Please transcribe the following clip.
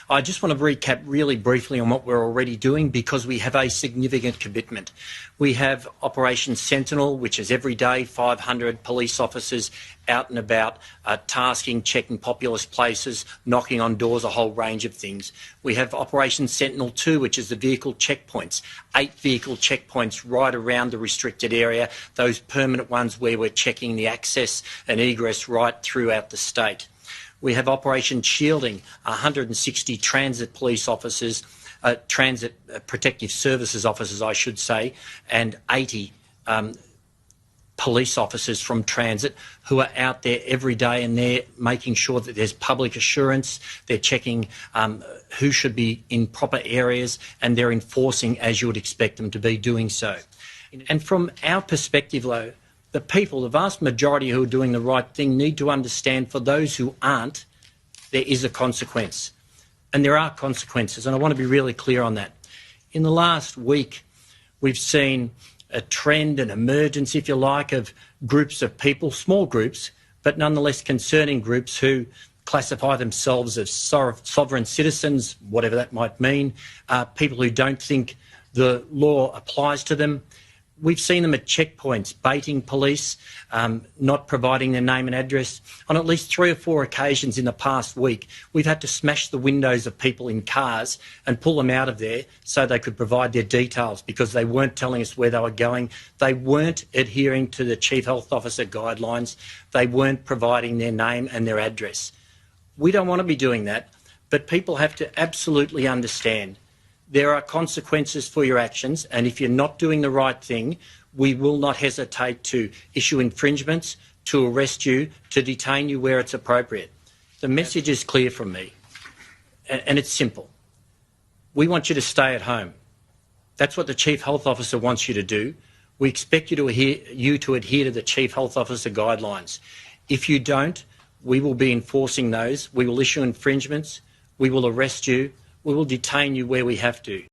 I just want to recap really briefly on what we're already doing because we have a significant commitment. We have Operation Sentinel, which is every day 500 police officers out and about, tasking, checking populous places, knocking on doors, a whole range of things. We have Operation Sentinel 2, which is the vehicle checkpoints, 8 vehicle checkpoints right around the restricted area, those permanent ones where we're checking the access and egress right throughout the state. We have Operation Shielding, 160 transit police officers, transit protective services officers, I should say, and 80 police officers from transit who are out there every day, and they're making sure that there's public assurance, they're checking who should be in proper areas, and they're enforcing as you would expect them to be doing so. And from our perspective, though, the people, the vast majority who are doing the right thing, need to understand for those who aren't, there is a consequence. And there are consequences, and I want to be really clear on that. In the last week, we've seen a trend, an emergence, if you like, of groups of people, small groups, but nonetheless concerning groups who classify themselves as sovereign citizens, whatever that might mean, people who don't think the law applies to them. We've seen them at checkpoints, baiting police, not providing their name and address. On at least 3 or 4 occasions in the past week, we've had to smash the windows of people in cars and pull them out of there so they could provide their details because they weren't telling us where they were going. They weren't adhering to the Chief Health Officer guidelines. They weren't providing their name and their address. We don't want to be doing that, but people have to absolutely understand there are consequences for your actions, and if you're not doing the right thing, we will not hesitate to issue infringements, to arrest you, to detain you where it's appropriate. The message is clear from me, and it's simple. We want you to stay at home. That's what the Chief Health Officer wants you to do. We expect you to adhere to the Chief Health Officer guidelines. If you don't, we will be enforcing those. We will issue infringements. We will arrest you. We will detain you where we have to.